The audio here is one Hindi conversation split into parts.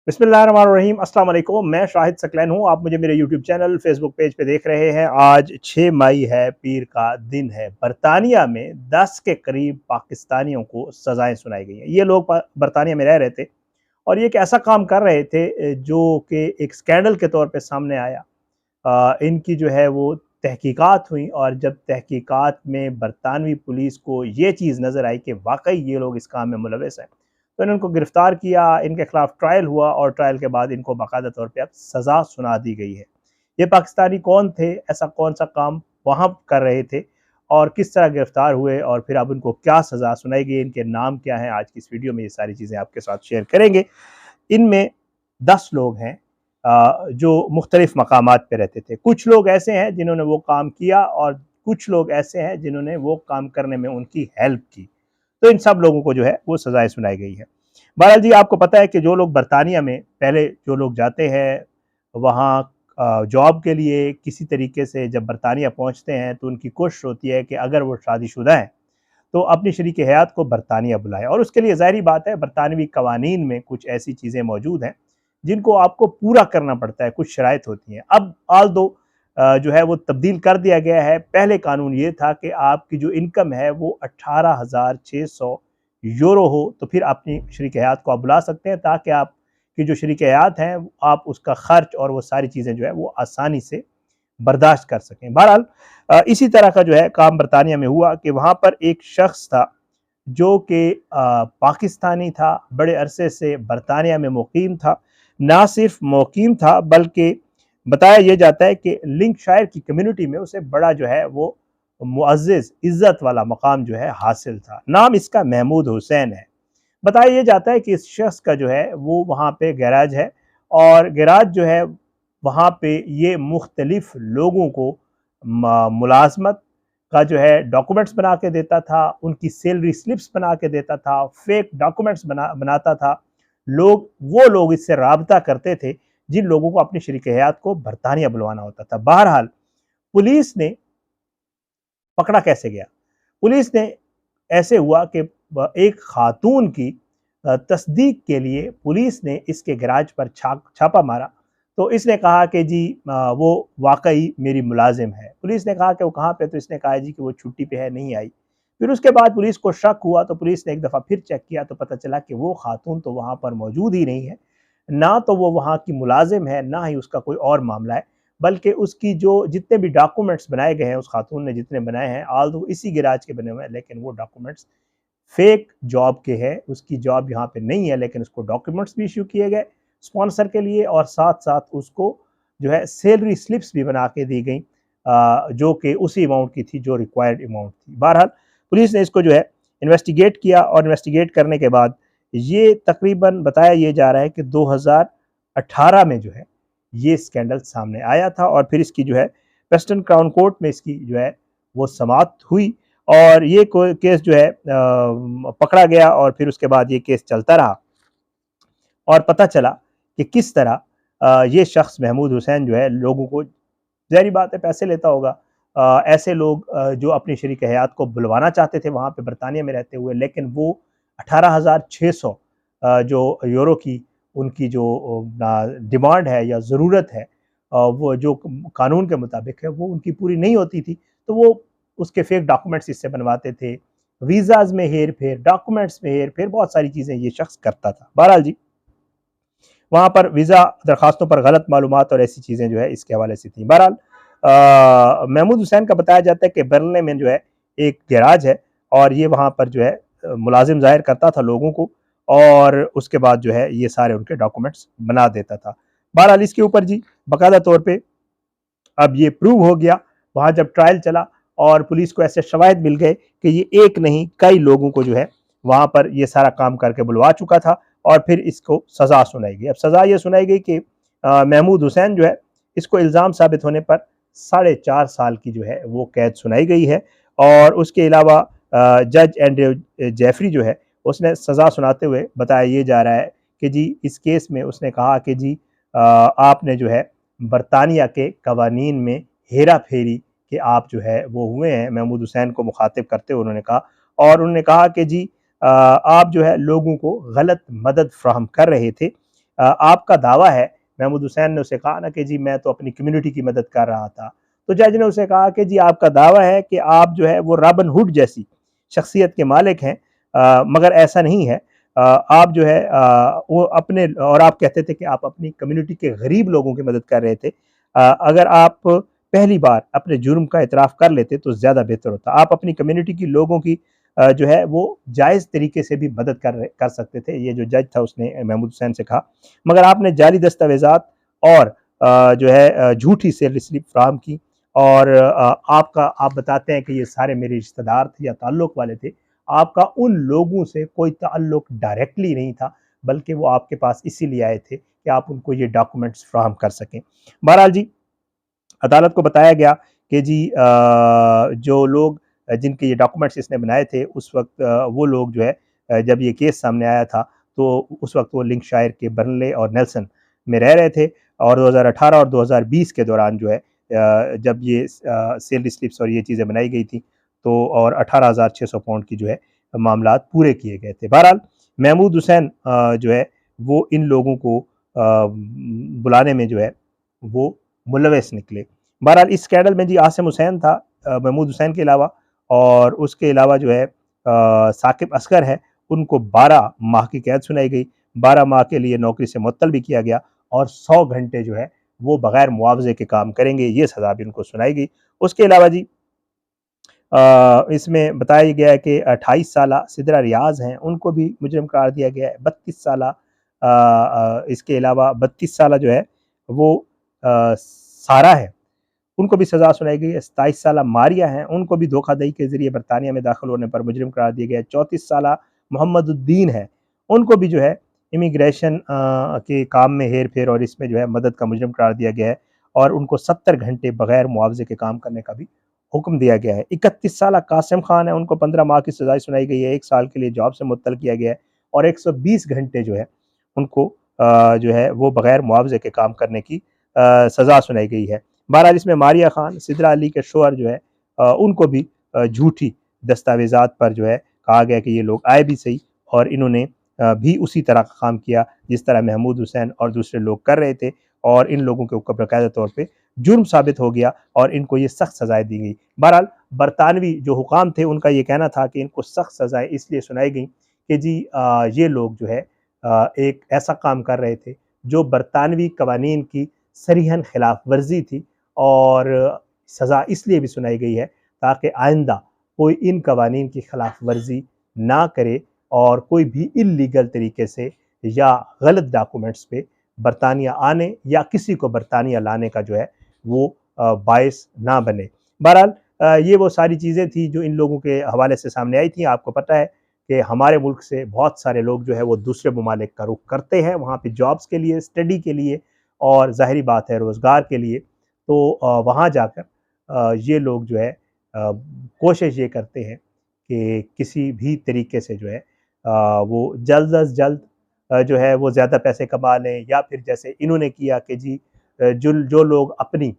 बिस्मिल्लाहिर्रहमानिर्रहीम अस्सलाम वालेकुम। मैं शाहिद सकलैन हूँ। आप मुझे मेरे यूट्यूब चैनल फेसबुक पेज पे देख रहे हैं। आज 6 मई है, पीर का दिन है। बरतानिया में 10 के करीब पाकिस्तानियों को सज़ाएं सुनाई गई हैं। ये लोग बरतानिया में रह रहे थे और ये एक ऐसा काम कर रहे थे जो कि एक स्कैंडल के तौर पे सामने आया। इनकी जो है वो तहकीकात हुई और जब तहकीकात में बरतानवी पुलिस को ये चीज़ नज़र आई कि वाक़ई ये लोग इस काम में मुलविस हैं, तो इन्होंने इनको गिरफ़्तार किया, इनके ख़िलाफ़ ट्रायल हुआ और ट्रायल के बाद इनको बाकायदा तौर पे अब सज़ा सुना दी गई है। ये पाकिस्तानी कौन थे? ऐसा कौन-सा काम वहाँ कर रहे थे? और किस तरह गिरफ़्तार हुए और फिर अब इनको क्या सज़ा सुनाई गई? इनके नाम क्या हैं? आज की इस वीडियो में ये सारी चीज़ें आपके साथ शेयर करेंगे। इनमें 10 लोग हैं जो मुख्तलिफ़ मकामात पे रहते थे। कुछ लोग ऐसे हैं जिन्होंने वो काम किया और कुछ लोग ऐसे हैं जिन्होंने वो काम करने में उनकी हेल्प की। तो इन सब लोगों को जो है वो सज़ाएँ सुनाई गई हैं। बहरहाल जी, आपको पता है कि जो लोग बरतानिया में पहले जो लोग जाते हैं वहाँ जॉब के लिए किसी तरीके से जब बरतानिया पहुँचते हैं तो उनकी कोशिश होती है कि अगर वो शादीशुदा हैं तो अपनी शरीक हयात को बरतानिया बुलाएँ और उसके लिए ज़ाहिर-सी बात है बरतानवी कवानीन में कुछ ऐसी चीज़ें मौजूद हैं जिनको आपको पूरा करना पड़ता है, कुछ शराइत होती हैं। अब ऑल्दो जो है वो तब्दील कर दिया गया है। पहले कानून ये था कि आपकी जो इनकम है वो 18,600 यूरो हो तो फिर अपनी शरीक हयात को आप बुला सकते हैं ताकि आपकी जो शरीक हयात हैं आप उसका खर्च और वो सारी चीज़ें जो है वो आसानी से बर्दाश्त कर सकें। बहरहाल इसी तरह का जो है काम बरतानिया में हुआ कि वहाँ पर एक शख्स था जो कि पाकिस्तानी था, बड़े अरसे से बरतानिया में मुकीम था। ना सिर्फ मुकीम था बल्कि बताया ये जाता है कि लिंकशायर की कम्युनिटी में उसे बड़ा जो है वो मुअज़्ज़ज़ इज़्ज़त वाला मकाम जो है हासिल था। नाम इसका महमूद हुसैन है। बताया ये जाता है कि इस शख्स का जो है वो वहाँ पे गैराज है और गैराज जो है वहाँ पे ये मुख्तलिफ लोगों को मुलाजमत का जो है डॉक्यूमेंट्स बना के देता था, उनकी सैलरी स्लिप्स बना के देता था, फेक डॉक्यूमेंट्स बनाता था। वो लोग इससे राबता करते थे जिन लोगों को अपनी शरीक हयात को बरतानिया बुलवाना होता था। बहरहाल पुलिस ने पकड़ा कैसे गया? पुलिस ने ऐसे हुआ कि एक खातून की तस्दीक के लिए पुलिस ने इसके गैराज पर छापा मारा। तो इसने कहा कि जी वो वाक़ई मेरी मुलाज़िम है। पुलिस ने कहा कि वो कहाँ पे? तो इसने कहा जी कि वो छुट्टी पे है, नहीं आई। फिर उसके बाद पुलिस को शक हुआ तो पुलिस ने एक दफ़ा फिर चेक किया तो पता चला कि वो खातून तो वहाँ पर मौजूद ही नहीं है। ना तो वो वहाँ की मुलाज़िम है, ना ही उसका कोई और मामला है। बल्कि उसकी जो जितने भी डॉक्यूमेंट्स बनाए गए हैं, उस खातून ने जितने बनाए हैं, ऑल्दो इसी गैराज के बने हुए हैं, लेकिन वो डॉक्यूमेंट्स फेक जॉब के हैं। उसकी जॉब यहाँ पे नहीं है, लेकिन उसको डॉक्यूमेंट्स भी इश्यू किए गए स्पॉन्सर के लिए और साथ-साथ उसको जो है सैलरी स्लिप्स भी बना के दी गई जो कि उसी अमाउंट की थी जो रिक्वायर्ड अमाउंट थी। बहरहाल पुलिस ने इसको जो है इन्वेस्टिगेट किया और इन्वेस्टिगेट करने के बाद ये तकरीबन बताया ये जा रहा है कि 2018 में जो है ये स्कैंडल सामने आया था और फिर इसकी जो है वेस्टर्न क्राउन कोर्ट में इसकी जो है वो समाप्त हुई और ये केस जो है पकड़ा गया और फिर उसके बाद ये केस चलता रहा और पता चला कि किस तरह ये शख्स महमूद हुसैन जो है लोगों को ज़ाहिर बात है पैसे लेता होगा। ऐसे लोग जो अपनी शरीक हयात को बुलवाना चाहते थे वहाँ पे बरतानिया में रहते हुए, लेकिन वो 18,600 जो यूरो की उनकी जो डिमांड है या ज़रूरत है वो जो कानून के मुताबिक है वो उनकी पूरी नहीं होती थी। तो वो उसके फेक डॉक्यूमेंट्स इससे बनवाते थे। वीज़ाज़ में हेर-फेर, डॉक्यूमेंट्स में हेर-फेर, बहुत सारी चीज़ें ये शख्स करता था। बहरहाल जी, वहाँ पर वीज़ा दरखास्तों पर गलत मालूमात और ऐसी चीज़ें जो है इसके हवाले से थी। बहरहाल महमूद हुसैन का बताया जाता है कि बर्ले में जो है एक गैराज है और ये वहाँ पर जो है मुलाजिम ज़ाहिर करता था लोगों को और उसके बाद जो है ये सारे उनके डॉक्यूमेंट्स बना देता था। बहरहाल इसके ऊपर जी बाकायदा तौर पे अब ये प्रूव हो गया, वहाँ जब ट्रायल चला और पुलिस को ऐसे शवाहिद मिल गए कि ये एक नहीं कई लोगों को जो है वहाँ पर ये सारा काम करके बुलवा चुका था और फिर इसको सज़ा सुनाई गई। अब सज़ा ये सुनाई गई कि महमूद हुसैन जो है इसको इल्ज़ाम साबित होने पर 4.5 साल की जो है वो कैद सुनाई गई है और उसके अलावा जज एंड्रयू जेफरी जो है उसने सज़ा सुनाते हुए बताया ये जा रहा है कि जी इस केस में उसने कहा कि जी आपने जो है बरतानिया के कवानीन में हेरा-फेरी के आप जो है वो हुए हैं। महमूद हुसैन को मुखातिब करते हुए उन्होंने कहा और उन्होंने कहा कि जी आप जो है लोगों को गलत मदद फ़राहम कर रहे थे। आपका दावा है, महमूद हुसैन ने उसे कहा ना कि जी मैं तो अपनी कम्युनिटी की मदद कर रहा था। तो जज ने उसे कहा कि जी आपका दावा है कि आप जो है वो रॉबिन हुड जैसी शख्सियत के मालिक हैं, मगर ऐसा नहीं है। आप जो है वो अपने, और आप कहते थे कि आप अपनी कम्युनिटी के गरीब लोगों की मदद कर रहे थे। अगर आप पहली बार अपने जुर्म का इतराफ़ कर लेते तो ज़्यादा बेहतर होता। आप अपनी कम्युनिटी की लोगों की जो है वो जायज़ तरीके से भी मदद कर सकते थे, ये जो जज था उसने महमूद हुसैन से कहा। मगर आपने जाली दस्तावेज़ात और जो है झूठी सेल स्लिप फ्राहम की, और आप बताते हैं कि ये सारे मेरे रिश्तेदार थे या ताल्लुक़ वाले थे। आपका उन लोगों से कोई ताल्लुक़ डायरेक्टली नहीं था, बल्कि वो आपके पास इसीलिए आए थे कि आप उनको ये डॉक्यूमेंट्स फ्राहम कर सकें। बहरहाल जी, अदालत को बताया गया कि जी जो लोग जिनके ये डॉक्यूमेंट्स इसने बनाए थे, उस वक्त वो लोग जो है जब ये केस सामने आया था तो उस वक्त वो लिंकशायर के बर्नले और नेल्सन में रह रहे थे। और 2018 और 2020 के दौरान जो है जब ये सेल स्लिप्स और ये चीज़ें बनाई गई थी, तो और 18,600 पाउंड की जो है मामलात पूरे किए गए थे। बहरहाल महमूद हुसैन जो है वो इन लोगों को बुलाने में जो है वो मुलविस निकले। बहरहाल इस स्कैंडल में जी आसिम हुसैन था महमूद हुसैन के अलावा, और उसके अलावा जो है साकिब असगर है, उनको 12 माह की कैद सुनाई गई। 12 माह के लिए नौकरी से मुअत्तल भी किया गया, और 100 घंटे जो है वो बगैर मुआवजे के काम करेंगे, ये सज़ा भी उनको सुनाई गई। उसके अलावा जी इसमें बताया गया है कि 28 साला सिदरा रियाज़ हैं, उनको भी मुजरिम करार दिया गया है। 32 साला इसके अलावा 32 साला जो है वो सारा है, उनको भी सज़ा सुनाई गई है। 27 साला मारिया हैं, उनको भी धोखाधड़ी के ज़रिए बरतानिया में दाखिल होने पर मुजरिम करार दिया गया है। 34 साला मोहम्मदुद्दीन है, उनको भी जो है इमिग्रेशन के काम में हेर-फेर और इसमें जो है मदद का मुजरिम करार दिया गया है, और उनको 70 घंटे बगैर मुआवजे के काम करने का भी हुक्म दिया गया है। 31 साला कासिम खान है, उनको 15 माह की सज़ा सुनाई गई है, 1 साल के लिए जॉब से मुअत्तल किया गया है, और 120 घंटे जो है उनको जो है वो बगैर मुआवजे के काम करने की सज़ा सुनाई गई है। बहरहाल इसमें मारिया खान, सिद्रा अली के शोहर जो है उनको भी झूठी दस्तावेज़ात पर जो है कहा गया कि ये लोग आए भी सही, और इन्होंने भी उसी तरह का काम किया जिस तरह महमूद हुसैन और दूसरे लोग कर रहे थे, और इन लोगों के ऊपर बाकायदा तौर पे जुर्म साबित हो गया और इनको ये सख्त सज़ाएँ दी गई। बहरहाल बरतानवी जो हुकाम थे उनका ये कहना था कि इनको सख्त सज़ाएँ इसलिए सुनाई गई कि जी ये लोग जो है एक ऐसा काम कर रहे थे जो बरतानवी कवानीन की सरीहन खिलाफ वर्जी थी, और सज़ा इसलिए भी सुनाई गई है ताकि आइंदा कोई इन कवानीन की खिलाफ वर्जी ना करे, और कोई भी इल्लीगल तरीके से या गलत डॉक्यूमेंट्स पे बरतानिया आने या किसी को बरतानिया लाने का जो है वो बायस ना बने। बहरहाल ये वो सारी चीज़ें थी जो इन लोगों के हवाले से सामने आई थी। आपको पता है कि हमारे मुल्क से बहुत सारे लोग जो है वो दूसरे ममालिक का रुख करते हैं वहाँ पे जॉब्स के लिए, स्टडी के लिए, और ज़ाहिरी बात है रोज़गार के लिए। तो वहाँ जाकर ये लोग जो है कोशिश ये करते हैं कि किसी भी तरीके से जो है वो जल्द अज़ जल्द जो है वो ज़्यादा पैसे कमा लें, या फिर जैसे इन्होंने किया कि जी जो जो लोग अपनी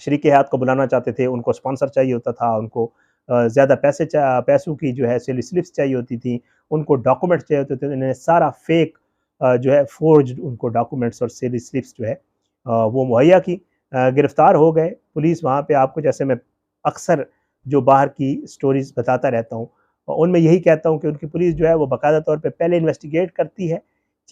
शरीके हयात को बुलाना चाहते थे, उनको स्पॉन्सर चाहिए होता था, उनको ज़्यादा पैसों की जो है सेल स्लिप्स चाहिए होती थी, उनको डॉक्यूमेंट्स चाहिए होते थे, इन्होंने सारा फेक जो है फ़ोर्ज्ड उनको डॉक्यूमेंट्स और सेल स्लिप्स जो है वो मुहैया की। गिरफ़्तार हो गए। पुलिस वहाँ पे, आपको जैसे मैं अक्सर जो बाहर की स्टोरीज़ बताता रहता हूँ, उनमें यही कहता हूँ कि उनकी पुलिस जो है वो बाकायदा तौर पे पहले इन्वेस्टिगेट करती है,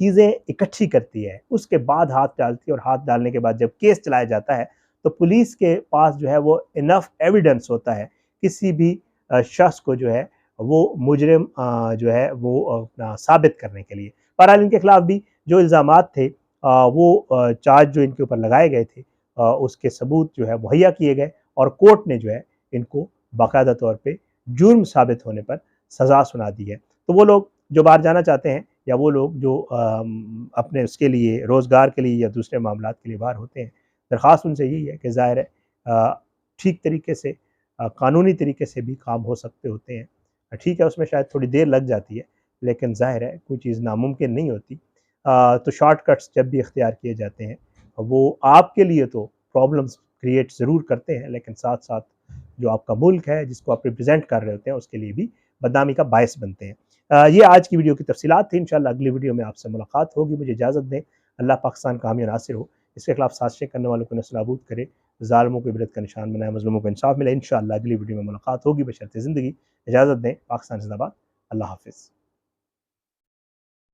चीज़ें इकट्ठी करती है, उसके बाद हाथ डालती है, और हाथ डालने के बाद जब केस चलाया जाता है तो पुलिस के पास जो है वो इनफ एविडेंस होता है किसी भी शख्स को जो है वो मुजरिम जो है वो अपना साबित करने के लिए। बहरहाल इनके खिलाफ भी जो इल्ज़ामात थे वो चार्ज जो इनके ऊपर लगाए गए थे उसके सबूत जो है मुहैया किए गए, और कोर्ट ने जो है इनको बाकायदा तौर पे जुर्म साबित होने पर सज़ा सुना दी है। तो वो लोग जो बाहर जाना चाहते हैं, या वो लोग जो अपने उसके लिए रोज़गार के लिए या दूसरे मामलात के लिए बाहर होते हैं, दरख्वास्त उनसे यही है कि ज़ाहिर है ठीक तरीके से कानूनी तरीके से भी काम हो सकते होते हैं। ठीक है, उसमें शायद थोड़ी देर लग जाती है, लेकिन ज़ाहिर है कोई चीज़ नामुमकिन नहीं होती। तो शॉर्टकट्स जब भी इख्तियार किए जाते हैं, वो आपके लिए तो प्रॉब्लम्स क्रिएट ज़रूर करते हैं, लेकिन साथ-साथ जो आपका मुल्क है, जिसको आप रिप्रेज़ेंट कर रहे होते हैं, उसके लिए भी बदनामी का बायस बनते हैं। ये आज की वीडियो की तफसीलात थी। इंशाल्लाह अगली वीडियो में आपसे मुलाकात होगी। मुझे इजाज़त दें। अल्लाह पाकिस्तान का हामी और नासिर हो। इसके खिलाफ साजिशें करने वालों को नस्ल-नाबूद करे, ज़ालिमों को इबरत का निशान बनाए, मज़लूमों को इंसाफ मिले। इंशाअल्लाह अगली वीडियो में मुलाकात होगी बशर्ते ज़िंदगी। इजाज़त दें। पाकिस्तान ज़िंदाबाद। अल्लाह हाफ़िज़।